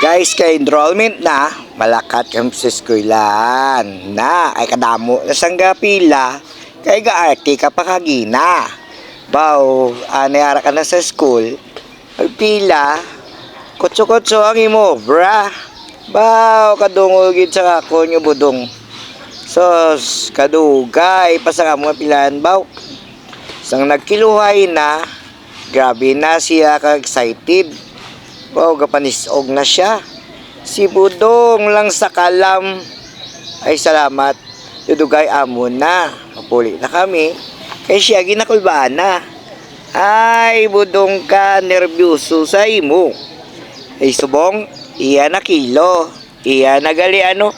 Guys, kay enrollment na, malakat kami sa eskwelahan na, ay kadamo na sangga pila, kay gaarte ka pa kagina. Baw, anayara ka na sa school, pila, kutso-kutso ang imo, bra. Baw, kadungugid sa ako nyo budong. Sos, kadugay, pasaka mo pilahan, baw. Sang nagkiluhay na, grabe na siya ka-excited. Wow, kapanisog na siya. Si Budong lang sa kalam. Ay, salamat. Dudugay amo na. Mapuli na kami. Kaya siya ginakulbaan na. Ay, Budong ka, nervyoso sa imo. Ay, subong, iya na kilo. Iya na gali ano.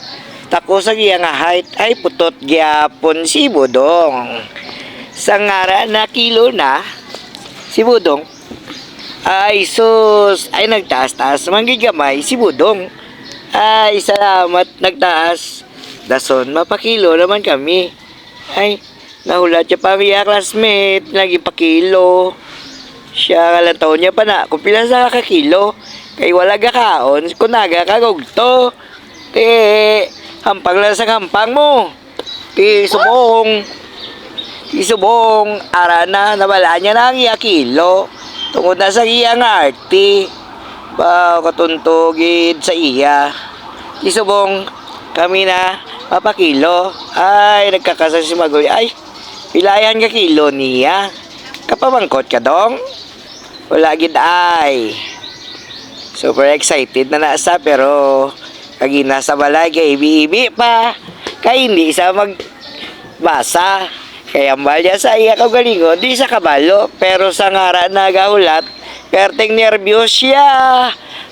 Tako sa iya nga height. Ay, putot gyapon si Budong. Sa ngara na kilo na, si Budong. Ay, sus. Ay, nagtaas-taas. Manggigamay si Budong. Ay, salamat. Nagtaas. Dason, mapakilo naman kami. Ay, nahulat siya pa ang classmate. Nagipakilo. Siya kalang taon niya pa na. Kung pila sa kakilo. Kay wala gakaon. Kung naga kagugto. Hampang lang sa hampang mo. Subong. Subong. Arana. Nabala niya na ang kilo. Tungod na sa iya nga arti. Ba, katuntugid sa iya. Isubong, kami na mapakilo. Ay, nagkakasal si Magoy. Ay, pilayan ka kilo niya. Kapamangkot ka dong? Wala gid ay. Super excited na nasa pero kagina sa balay kay ibi-ibi pa. Kay hindi sa magbasa. Kaya malya sa iya kagalingon, di sa kabalo, pero sa ngara na gahulat, perteng nervyos siya.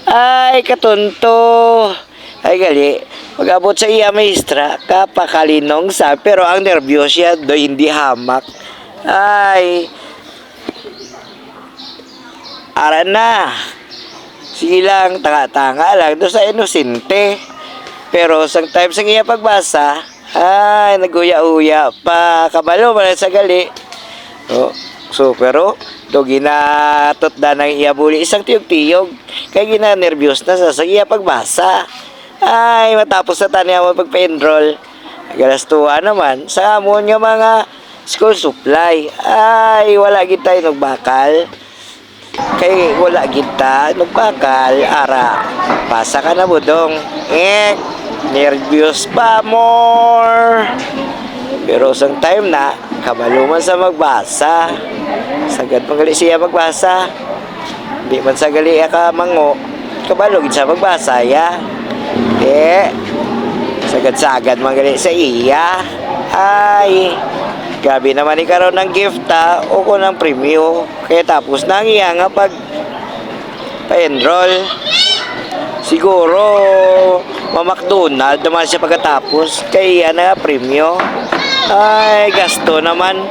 Ay, katunto. Ay, gali. Pag-abot sa iya maestra, kapakalinong sa, pero ang nervyos siya, do hindi hamak. Ay, ara na. Sige lang, tanga-tanga lang, do sa inosente. Pero, sang time sa iya pagbasa, ay, naguya-uya pa. Kabalo man sa gali. Oh, so, pero, do ginatot da ng iabuli isang tiyog-tiyog. Kaya gina-nervyos na sa iya pagbasa. Ay, matapos na tanya mo pagpa-enroll. Galastuhan naman. Sa amon nga mga school supply. Ay, wala kita nagbakal. Kay wala kita nagbakal. Ara, pasa ka na Budong. Nervyos pa more. Pero sang time na kabaluman sa magbasa. Sagad magali siya magbasa. Di man sagali ka mango. Kabalog sa magbasa ya. Sagad-sagad magali sa iya. Ay, grabe naman ikaroon ng gift o ko ng premyo. Kaya tapos na iya nga pag pa-enroll. Siguro ma-McDonald naman siya pagkatapos kaya na premyo. Ay, gasto naman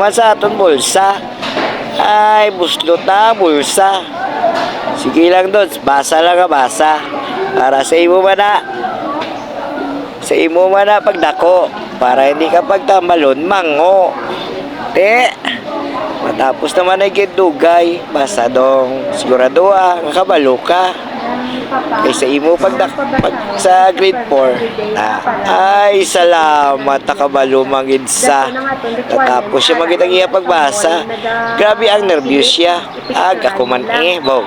sa aton bulsa. Ay, buslot na bulsa. Sige lang doon, basa lang ka basa para sa imo man na pagdako para hindi ka pagtambalon mango. Matapos naman ay gidugay, basta dong sigurado nakabalo ka. Kaysa imo pag sa grade 4 ay salamat nakabalo mangid sa tatapos siya magitang iya pagbasa. Grabe ang nervyos siya. Ako man baw.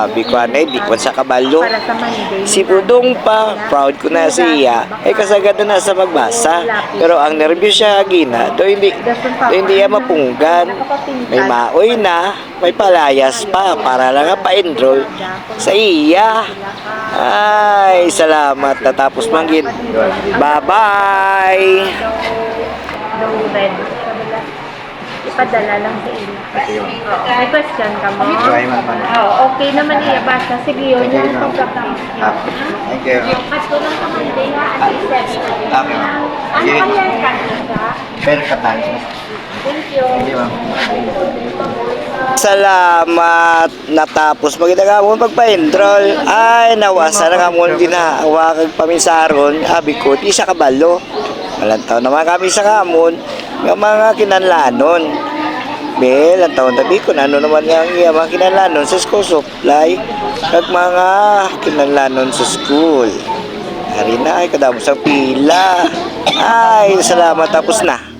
Abi ko anay di ko sa kabalo. Si Budong pa proud ko na siya ay kasagad na sa magbasa. Pero ang nervyos siya gina do hindi iya mapunggan. May maoy na, may palayas pa para lang pa-enroll sa iya. Ay, salamat. Natapos manggit. Bye-bye. Ipadala lang sa iyo. May question ka mo? Okay naman iya basta. Sige yun. Thank you. Ato lang sa Monday ha. Okay, ma'am. Ano kaya kanina? Pero katan. Thank you. Salamat. Natapos magita mo pagpa-enroll. Ay, nawasa na nga mo ginawa kag pamisaron. Abi ko, di sa kabalo. Malantaw naman kami sa kamon. Nga mga kinanlanon. Mel, ang taon tabi ko, ano naman nga ang iya mga kinalanon sa school supply, kag mga kinalanon sa school. Hari na, ay kadamo sa pila. Ay, salamat, tapos na.